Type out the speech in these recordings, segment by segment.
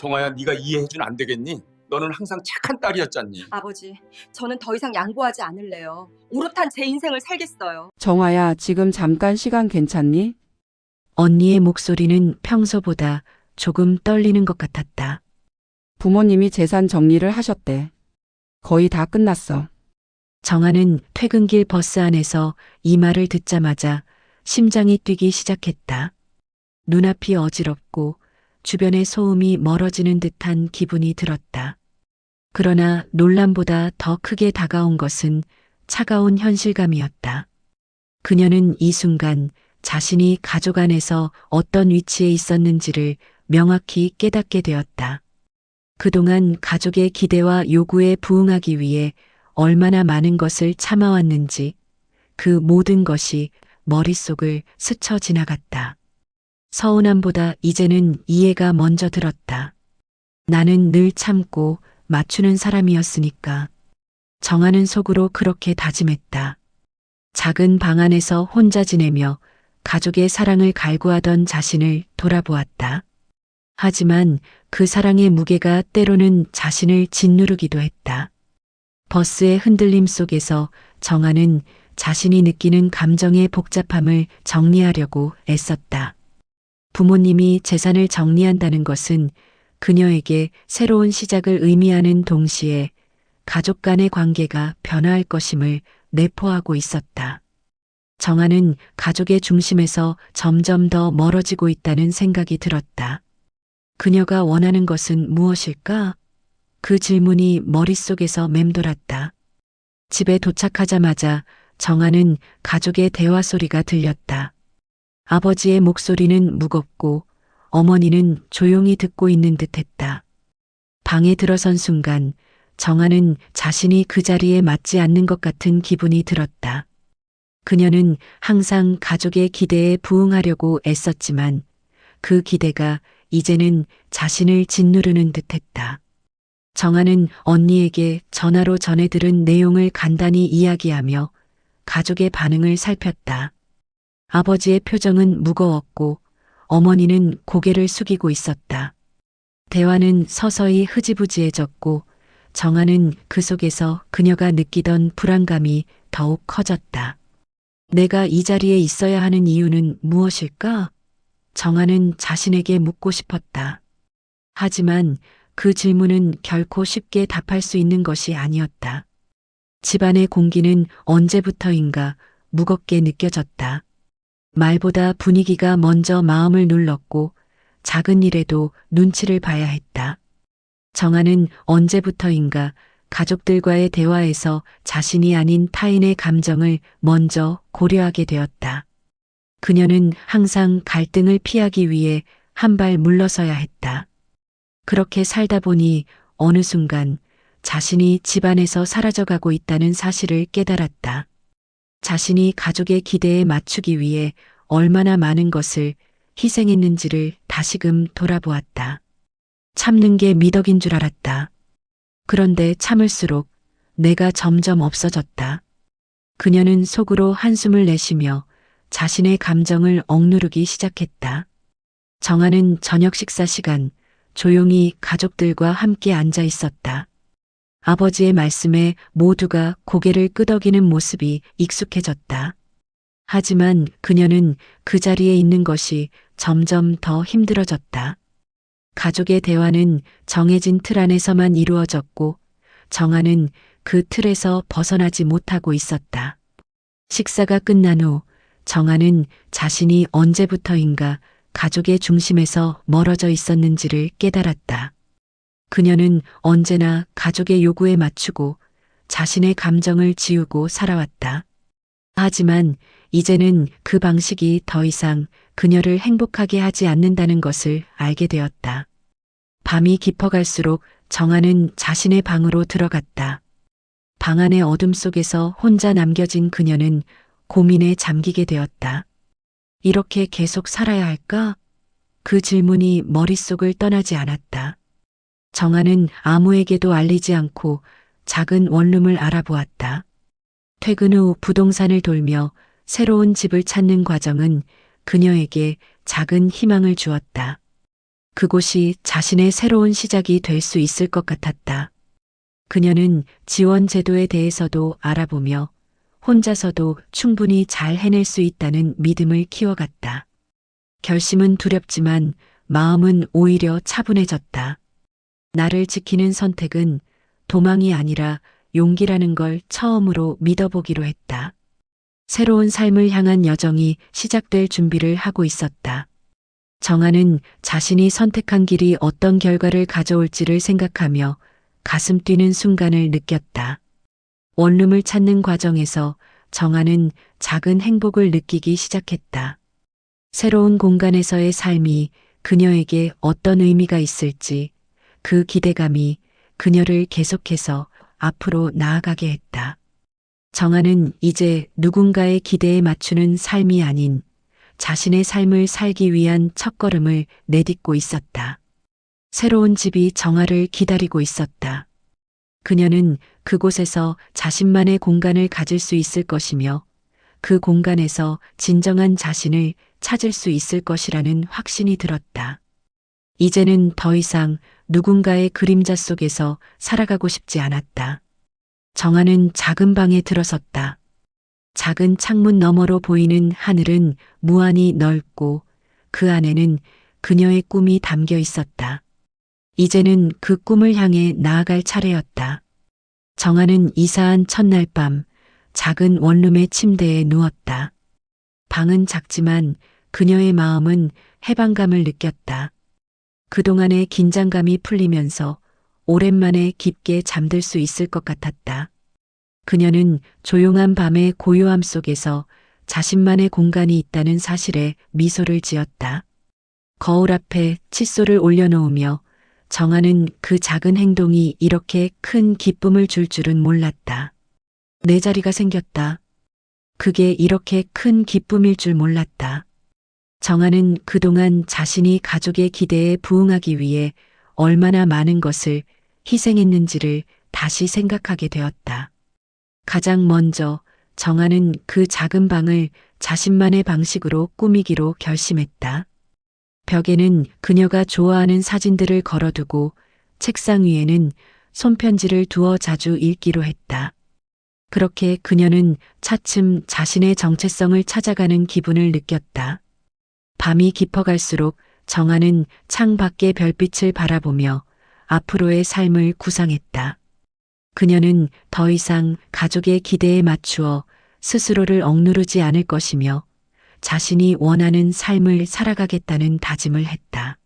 정아야, 네가 이해해주면 안 되겠니? 너는 항상 착한 딸이었잖니. 아버지, 저는 더 이상 양보하지 않을래요. 오롯한 제 인생을 살겠어요. 정아야, 지금 잠깐 시간 괜찮니? 언니의 목소리는 평소보다 조금 떨리는 것 같았다. 부모님이 재산 정리를 하셨대. 거의 다 끝났어. 정아는 퇴근길 버스 안에서 이 말을 듣자마자 심장이 뛰기 시작했다. 눈앞이 어지럽고 주변의 소음이 멀어지는 듯한 기분이 들었다. 그러나 논란보다 더 크게 다가온 것은 차가운 현실감이었다. 그녀는 이 순간 자신이 가족 안에서 어떤 위치에 있었는지를 명확히 깨닫게 되었다. 그동안 가족의 기대와 요구에 부응하기 위해 얼마나 많은 것을 참아왔는지 그 모든 것이 머릿속을 스쳐 지나갔다. 서운함보다 이제는 이해가 먼저 들었다. 나는 늘 참고 맞추는 사람이었으니까. 정하는 속으로 그렇게 다짐했다. 작은 방 안에서 혼자 지내며 가족의 사랑을 갈구하던 자신을 돌아보았다. 하지만 그 사랑의 무게가 때로는 자신을 짓누르기도 했다. 버스의 흔들림 속에서 정아는 자신이 느끼는 감정의 복잡함을 정리하려고 애썼다. 부모님이 재산을 정리한다는 것은 그녀에게 새로운 시작을 의미하는 동시에 가족 간의 관계가 변화할 것임을 내포하고 있었다. 정아는 가족의 중심에서 점점 더 멀어지고 있다는 생각이 들었다. 그녀가 원하는 것은 무엇일까? 그 질문이 머릿속에서 맴돌았다. 집에 도착하자마자 정아는 가족의 대화 소리가 들렸다. 아버지의 목소리는 무겁고 어머니는 조용히 듣고 있는 듯 했다. 방에 들어선 순간 정아는 자신이 그 자리에 맞지 않는 것 같은 기분이 들었다. 그녀는 항상 가족의 기대에 부응하려고 애썼지만 그 기대가 이제는 자신을 짓누르는 듯 했다. 정아는 언니에게 전화로 전해 들은 내용을 간단히 이야기하며 가족의 반응을 살폈다. 아버지의 표정은 무거웠고 어머니는 고개를 숙이고 있었다. 대화는 서서히 흐지부지해졌고 정아는 그 속에서 그녀가 느끼던 불안감이 더욱 커졌다. 내가 이 자리에 있어야 하는 이유는 무엇일까? 정아는 자신에게 묻고 싶었다. 하지만 그 질문은 결코 쉽게 답할 수 있는 것이 아니었다. 집안의 공기는 언제부터인가 무겁게 느껴졌다. 말보다 분위기가 먼저 마음을 눌렀고 작은 일에도 눈치를 봐야 했다. 정아는 언제부터인가 가족들과의 대화에서 자신이 아닌 타인의 감정을 먼저 고려하게 되었다. 그녀는 항상 갈등을 피하기 위해 한 발 물러서야 했다. 그렇게 살다 보니 어느 순간 자신이 집안에서 사라져가고 있다는 사실을 깨달았다. 자신이 가족의 기대에 맞추기 위해 얼마나 많은 것을 희생했는지를 다시금 돌아보았다. 참는 게 미덕인 줄 알았다. 그런데 참을수록 내가 점점 없어졌다. 그녀는 속으로 한숨을 내쉬며 자신의 감정을 억누르기 시작했다. 정아는 저녁 식사 시간 조용히 가족들과 함께 앉아 있었다. 아버지의 말씀에 모두가 고개를 끄덕이는 모습이 익숙해졌다. 하지만 그녀는 그 자리에 있는 것이 점점 더 힘들어졌다. 가족의 대화는 정해진 틀 안에서만 이루어졌고 정아는 그 틀에서 벗어나지 못하고 있었다. 식사가 끝난 후 정아는 자신이 언제부터인가 가족의 중심에서 멀어져 있었는지를 깨달았다. 그녀는 언제나 가족의 요구에 맞추고 자신의 감정을 지우고 살아왔다. 하지만 이제는 그 방식이 더 이상 그녀를 행복하게 하지 않는다는 것을 알게 되었다. 밤이 깊어갈수록 정아는 자신의 방으로 들어갔다. 방 안의 어둠 속에서 혼자 남겨진 그녀는 고민에 잠기게 되었다. 이렇게 계속 살아야 할까? 그 질문이 머릿속을 떠나지 않았다. 정아는 아무에게도 알리지 않고 작은 원룸을 알아보았다. 퇴근 후 부동산을 돌며 새로운 집을 찾는 과정은 그녀에게 작은 희망을 주었다. 그곳이 자신의 새로운 시작이 될 수 있을 것 같았다. 그녀는 지원 제도에 대해서도 알아보며 혼자서도 충분히 잘 해낼 수 있다는 믿음을 키워갔다. 결심은 두렵지만 마음은 오히려 차분해졌다. 나를 지키는 선택은 도망이 아니라 용기라는 걸 처음으로 믿어보기로 했다. 새로운 삶을 향한 여정이 시작될 준비를 하고 있었다. 정아는 자신이 선택한 길이 어떤 결과를 가져올지를 생각하며 가슴 뛰는 순간을 느꼈다. 원룸을 찾는 과정에서 정아는 작은 행복을 느끼기 시작했다. 새로운 공간에서의 삶이 그녀에게 어떤 의미가 있을지 그 기대감이 그녀를 계속해서 앞으로 나아가게 했다. 정아는 이제 누군가의 기대에 맞추는 삶이 아닌 자신의 삶을 살기 위한 첫걸음을 내딛고 있었다. 새로운 집이 정아를 기다리고 있었다. 그녀는 그곳에서 자신만의 공간을 가질 수 있을 것이며 그 공간에서 진정한 자신을 찾을 수 있을 것이라는 확신이 들었다. 이제는 더 이상 누군가의 그림자 속에서 살아가고 싶지 않았다. 정아는 작은 방에 들어섰다. 작은 창문 너머로 보이는 하늘은 무한히 넓고 그 안에는 그녀의 꿈이 담겨 있었다. 이제는 그 꿈을 향해 나아갈 차례였다. 정아는 이사한 첫날 밤 작은 원룸의 침대에 누웠다. 방은 작지만 그녀의 마음은 해방감을 느꼈다. 그동안의 긴장감이 풀리면서 오랜만에 깊게 잠들 수 있을 것 같았다. 그녀는 조용한 밤의 고요함 속에서 자신만의 공간이 있다는 사실에 미소를 지었다. 거울 앞에 칫솔을 올려놓으며 정아는 그 작은 행동이 이렇게 큰 기쁨을 줄 줄은 몰랐다. 내 자리가 생겼다. 그게 이렇게 큰 기쁨일 줄 몰랐다. 정아는 그동안 자신이 가족의 기대에 부응하기 위해 얼마나 많은 것을 희생했는지를 다시 생각하게 되었다. 가장 먼저 정아는 그 작은 방을 자신만의 방식으로 꾸미기로 결심했다. 벽에는 그녀가 좋아하는 사진들을 걸어두고 책상 위에는 손편지를 두어 자주 읽기로 했다. 그렇게 그녀는 차츰 자신의 정체성을 찾아가는 기분을 느꼈다. 밤이 깊어갈수록 정아는 창 밖의 별빛을 바라보며 앞으로의 삶을 구상했다. 그녀는 더 이상 가족의 기대에 맞추어 스스로를 억누르지 않을 것이며 자신이 원하는 삶을 살아가겠다는 다짐을 했다.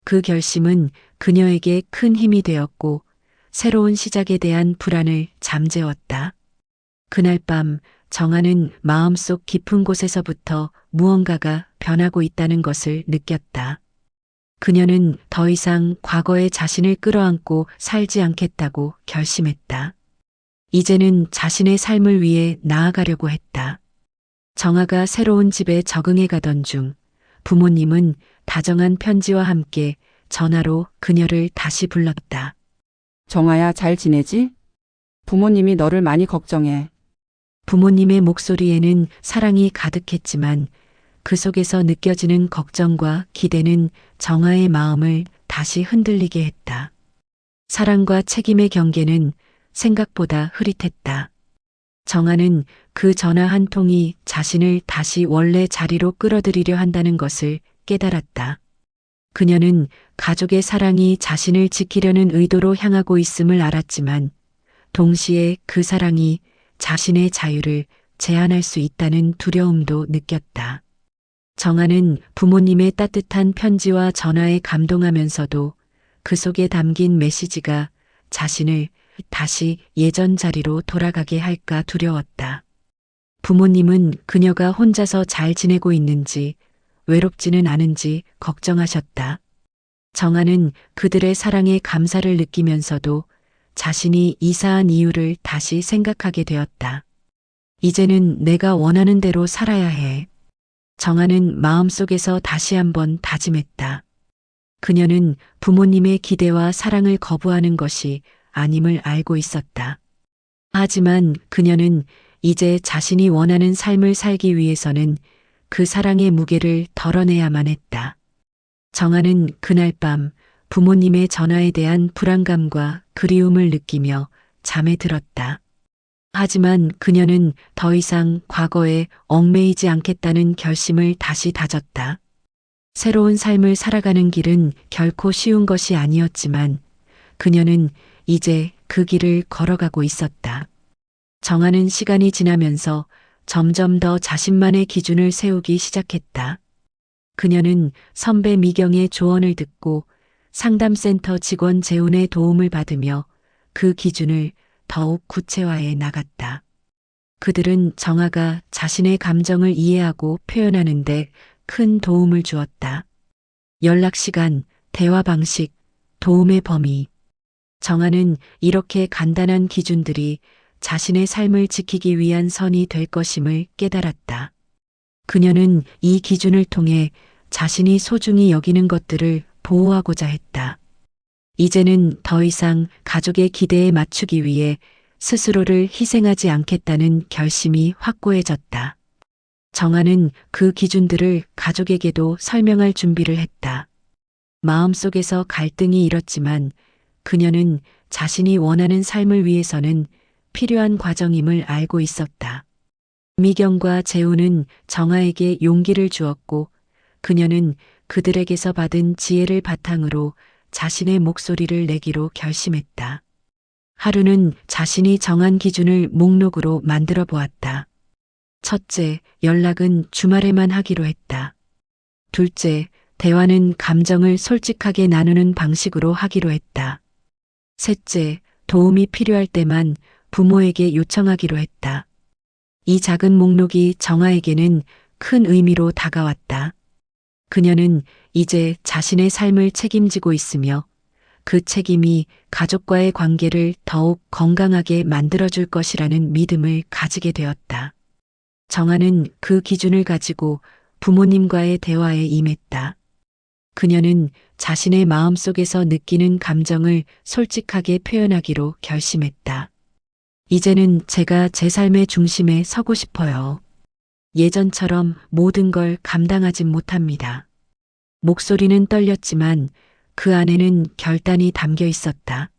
그 결심은 그녀에게 큰 힘이 되었고 새로운 시작에 대한 불안을 잠재웠다. 그날 밤 정아는 마음속 깊은 곳에서부터 무언가가 변하고 있다는 것을 느꼈다. 그녀는 더 이상 과거의 자신을 끌어안고 살지 않겠다고 결심했다. 이제는 자신의 삶을 위해 나아가려고 했다. 정아가 새로운 집에 적응해 가던 중 부모님은 다정한 편지와 함께 전화로 그녀를 다시 불렀다. 정아야, 잘 지내지? 부모님이 너를 많이 걱정해. 부모님의 목소리에는 사랑이 가득했지만 그 속에서 느껴지는 걱정과 기대는 정아의 마음을 다시 흔들리게 했다. 사랑과 책임의 경계는 생각보다 흐릿했다. 정아는 그 전화 한 통이 자신을 다시 원래 자리로 끌어들이려 한다는 것을 깨달았다. 그녀는 가족의 사랑이 자신을 지키려는 의도로 향하고 있음을 알았지만 동시에 그 사랑이 자신의 자유를 제한할 수 있다는 두려움도 느꼈다. 정아는 부모님의 따뜻한 편지와 전화에 감동하면서도 그 속에 담긴 메시지가 자신을 다시 예전 자리로 돌아가게 할까 두려웠다. 부모님은 그녀가 혼자서 잘 지내고 있는지 외롭지는 않은지 걱정하셨다. 정아는 그들의 사랑에 감사를 느끼면서도 자신이 이사한 이유를 다시 생각하게 되었다. 이제는 내가 원하는 대로 살아야 해. 정아는 마음속에서 다시 한번 다짐했다. 그녀는 부모님의 기대와 사랑을 거부하는 것이 아님을 알고 있었다. 하지만 그녀는 이제 자신이 원하는 삶을 살기 위해서는 그 사랑의 무게를 덜어내야만 했다. 정아는 그날 밤 부모님의 전화에 대한 불안감과 그리움을 느끼며 잠에 들었다. 하지만 그녀는 더 이상 과거에 얽매이지 않겠다는 결심을 다시 다졌다. 새로운 삶을 살아가는 길은 결코 쉬운 것이 아니었지만 그녀는 이제 그 길을 걸어가고 있었다. 정아는 시간이 지나면서 점점 더 자신만의 기준을 세우기 시작했다. 그녀는 선배 미경의 조언을 듣고 상담센터 직원 재훈의 도움을 받으며 그 기준을 더욱 구체화해 나갔다. 그들은 정아가 자신의 감정을 이해하고 표현하는데 큰 도움을 주었다. 연락 시간, 대화 방식, 도움의 범위. 정아는 이렇게 간단한 기준들이 자신의 삶을 지키기 위한 선이 될 것임을 깨달았다. 그녀는 이 기준을 통해 자신이 소중히 여기는 것들을 보호하고자 했다. 이제는 더 이상 가족의 기대에 맞추기 위해 스스로를 희생하지 않겠다는 결심이 확고해졌다. 정아는 그 기준들을 가족에게도 설명할 준비를 했다. 마음속에서 갈등이 일었지만 그녀는 자신이 원하는 삶을 위해서는 필요한 과정임을 알고 있었다. 미경과 재훈은 정아에게 용기를 주었고 그녀는 그들에게서 받은 지혜를 바탕으로 자신의 목소리를 내기로 결심했다. 하루는 자신이 정한 기준을 목록으로 만들어 보았다. 첫째, 연락은 주말에만 하기로 했다. 둘째, 대화는 감정을 솔직하게 나누는 방식으로 하기로 했다. 셋째, 도움이 필요할 때만 부모에게 요청하기로 했다. 이 작은 목록이 정아에게는 큰 의미로 다가왔다. 그녀는 이제 자신의 삶을 책임지고 있으며 그 책임이 가족과의 관계를 더욱 건강하게 만들어줄 것이라는 믿음을 가지게 되었다. 정아는 그 기준을 가지고 부모님과의 대화에 임했다. 그녀는 자신의 마음속에서 느끼는 감정을 솔직하게 표현하기로 결심했다. 이제는 제가 제 삶의 중심에 서고 싶어요. 예전처럼 모든 걸 감당하진 못합니다. 목소리는 떨렸지만 그 안에는 결단이 담겨 있었다.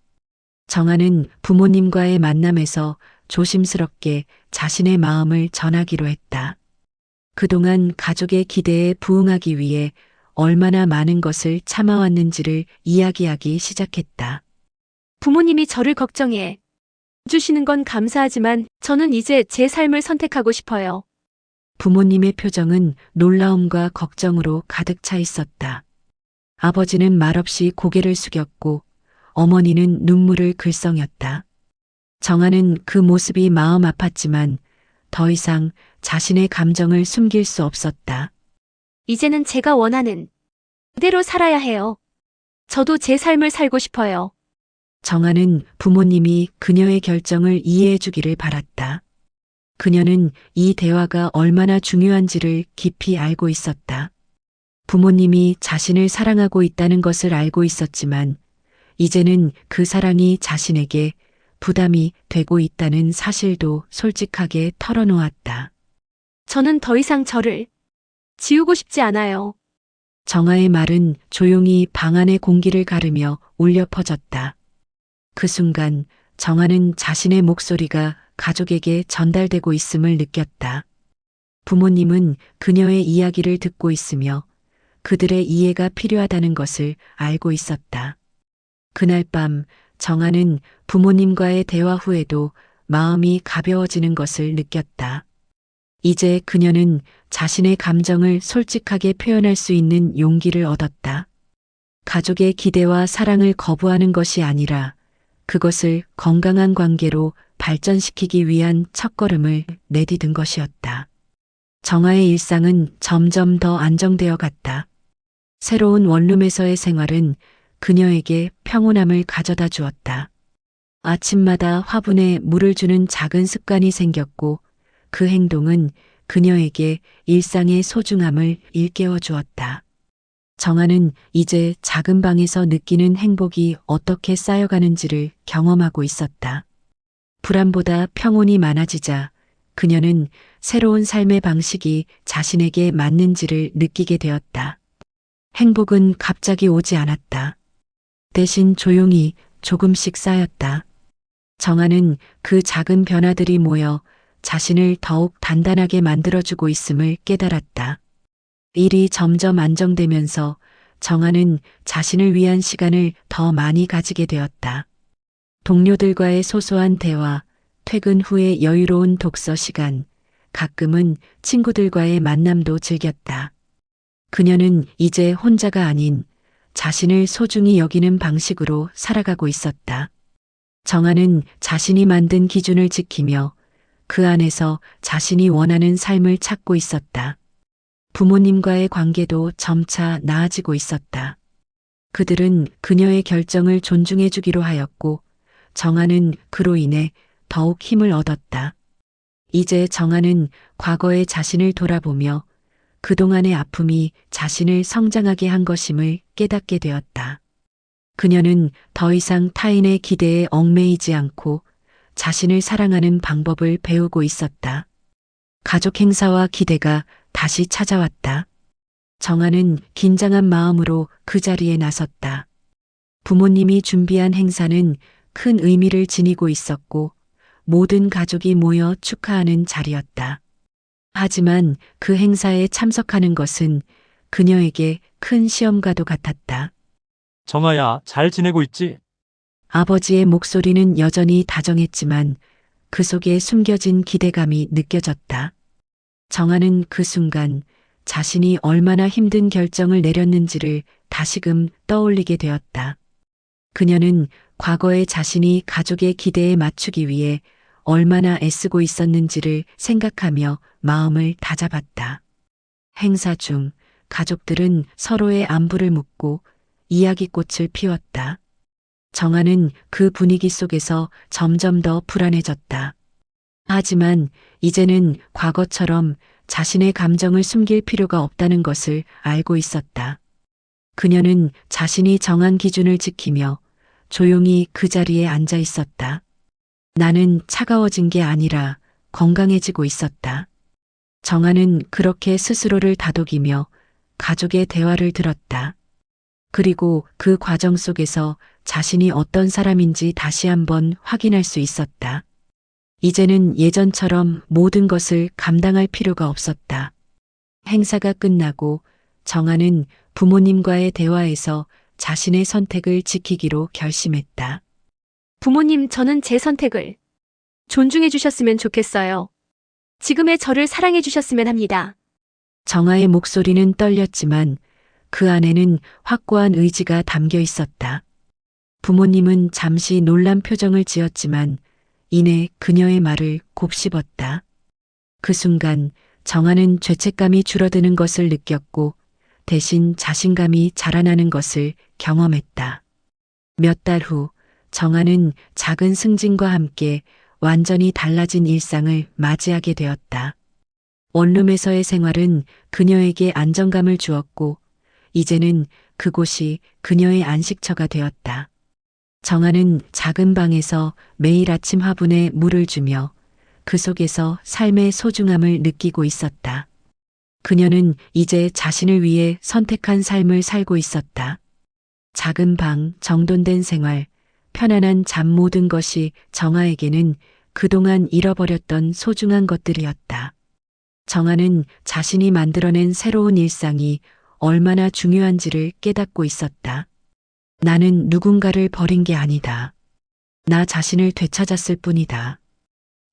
정아는 부모님과의 만남에서 조심스럽게 자신의 마음을 전하기로 했다. 그동안 가족의 기대에 부응하기 위해 얼마나 많은 것을 참아왔는지를 이야기하기 시작했다. 부모님이 저를 걱정해 주시는 건 감사하지만 저는 이제 제 삶을 선택하고 싶어요. 부모님의 표정은 놀라움과 걱정으로 가득 차 있었다. 아버지는 말없이 고개를 숙였고 어머니는 눈물을 글썽였다. 정아는 그 모습이 마음 아팠지만 더 이상 자신의 감정을 숨길 수 없었다. 이제는 제가 원하는 그대로 살아야 해요. 저도 제 삶을 살고 싶어요. 정아는 부모님이 그녀의 결정을 이해해 주기를 바랐다. 그녀는 이 대화가 얼마나 중요한지를 깊이 알고 있었다. 부모님이 자신을 사랑하고 있다는 것을 알고 있었지만 이제는 그 사랑이 자신에게 부담이 되고 있다는 사실도 솔직하게 털어놓았다. 저는 더 이상 저를 지우고 싶지 않아요. 정아의 말은 조용히 방 안의 공기를 가르며 울려 퍼졌다. 그 순간 정아는 자신의 목소리가 가족에게 전달되고 있음을 느꼈다. 부모님은 그녀의 이야기를 듣고 있으며 그들의 이해가 필요하다는 것을 알고 있었다. 그날 밤 정아는 부모님과의 대화 후에도 마음이 가벼워지는 것을 느꼈다. 이제 그녀는 자신의 감정을 솔직하게 표현할 수 있는 용기를 얻었다. 가족의 기대와 사랑을 거부하는 것이 아니라 그것을 건강한 관계로 발전시키기 위한 첫걸음을 내디딘 것이었다. 정아의 일상은 점점 더 안정되어 갔다. 새로운 원룸에서의 생활은 그녀에게 평온함을 가져다 주었다. 아침마다 화분에 물을 주는 작은 습관이 생겼고 그 행동은 그녀에게 일상의 소중함을 일깨워 주었다. 정아는 이제 작은 방에서 느끼는 행복이 어떻게 쌓여가는지를 경험하고 있었다. 불안보다 평온이 많아지자 그녀는 새로운 삶의 방식이 자신에게 맞는지를 느끼게 되었다. 행복은 갑자기 오지 않았다. 대신 조용히 조금씩 쌓였다. 정아는 그 작은 변화들이 모여 자신을 더욱 단단하게 만들어주고 있음을 깨달았다. 일이 점점 안정되면서 정아는 자신을 위한 시간을 더 많이 가지게 되었다. 동료들과의 소소한 대화, 퇴근 후의 여유로운 독서 시간, 가끔은 친구들과의 만남도 즐겼다. 그녀는 이제 혼자가 아닌 자신을 소중히 여기는 방식으로 살아가고 있었다. 정아는 자신이 만든 기준을 지키며 그 안에서 자신이 원하는 삶을 찾고 있었다. 부모님과의 관계도 점차 나아지고 있었다. 그들은 그녀의 결정을 존중해 주기로 하였고 정아는 그로 인해 더욱 힘을 얻었다. 이제 정아는 과거의 자신을 돌아보며 그동안의 아픔이 자신을 성장하게 한 것임을 깨닫게 되었다. 그녀는 더 이상 타인의 기대에 얽매이지 않고 자신을 사랑하는 방법을 배우고 있었다. 가족 행사와 기대가 다시 찾아왔다. 정아는 긴장한 마음으로 그 자리에 나섰다. 부모님이 준비한 행사는 큰 의미를 지니고 있었고 모든 가족이 모여 축하하는 자리였다. 하지만 그 행사에 참석하는 것은 그녀에게 큰 시험과도 같았다. 정아야, 잘 지내고 있지? 아버지의 목소리는 여전히 다정했지만 그 속에 숨겨진 기대감이 느껴졌다. 정아는 그 순간 자신이 얼마나 힘든 결정을 내렸는지를 다시금 떠올리게 되었다. 그녀는 과거의 자신이 가족의 기대에 맞추기 위해 얼마나 애쓰고 있었는지를 생각하며 마음을 다잡았다. 행사 중 가족들은 서로의 안부를 묻고 이야기꽃을 피웠다. 정아는 그 분위기 속에서 점점 더 불안해졌다. 하지만 이제는 과거처럼 자신의 감정을 숨길 필요가 없다는 것을 알고 있었다. 그녀는 자신이 정한 기준을 지키며 조용히 그 자리에 앉아 있었다. 나는 차가워진 게 아니라 건강해지고 있었다. 정아는 그렇게 스스로를 다독이며 가족의 대화를 들었다. 그리고 그 과정 속에서 자신이 어떤 사람인지 다시 한번 확인할 수 있었다. 이제는 예전처럼 모든 것을 감당할 필요가 없었다. 행사가 끝나고 정아는 부모님과의 대화에서 자신의 선택을 지키기로 결심했다. 부모님, 저는 제 선택을 존중해 주셨으면 좋겠어요. 지금의 저를 사랑해 주셨으면 합니다. 정아의 목소리는 떨렸지만 그 안에는 확고한 의지가 담겨 있었다. 부모님은 잠시 놀란 표정을 지었지만 이내 그녀의 말을 곱씹었다. 그 순간 정아는 죄책감이 줄어드는 것을 느꼈고 대신 자신감이 자라나는 것을 경험했다. 몇 달 후 정아는 작은 승진과 함께 완전히 달라진 일상을 맞이하게 되었다. 원룸에서의 생활은 그녀에게 안정감을 주었고 이제는 그곳이 그녀의 안식처가 되었다. 정아는 작은 방에서 매일 아침 화분에 물을 주며 그 속에서 삶의 소중함을 느끼고 있었다. 그녀는 이제 자신을 위해 선택한 삶을 살고 있었다. 작은 방, 정돈된 생활, 편안한 잠 모든 것이 정아에게는 그동안 잃어버렸던 소중한 것들이었다. 정아는 자신이 만들어낸 새로운 일상이 얼마나 중요한지를 깨닫고 있었다. 나는 누군가를 버린 게 아니다. 나 자신을 되찾았을 뿐이다.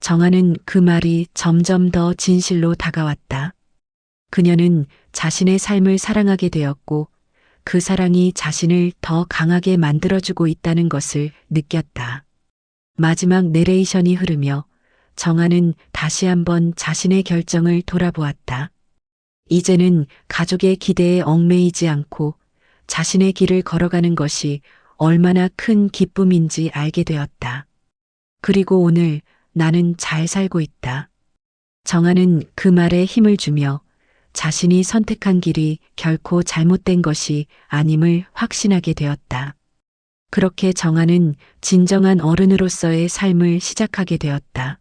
정아는 그 말이 점점 더 진실로 다가왔다. 그녀는 자신의 삶을 사랑하게 되었고 그 사랑이 자신을 더 강하게 만들어주고 있다는 것을 느꼈다. 마지막 내레이션이 흐르며 정아는 다시 한번 자신의 결정을 돌아보았다. 이제는 가족의 기대에 얽매이지 않고 자신의 길을 걸어가는 것이 얼마나 큰 기쁨인지 알게 되었다. 그리고 오늘 나는 잘 살고 있다. 정아는 그 말에 힘을 주며 자신이 선택한 길이 결코 잘못된 것이 아님을 확신하게 되었다. 그렇게 정아는 진정한 어른으로서의 삶을 시작하게 되었다.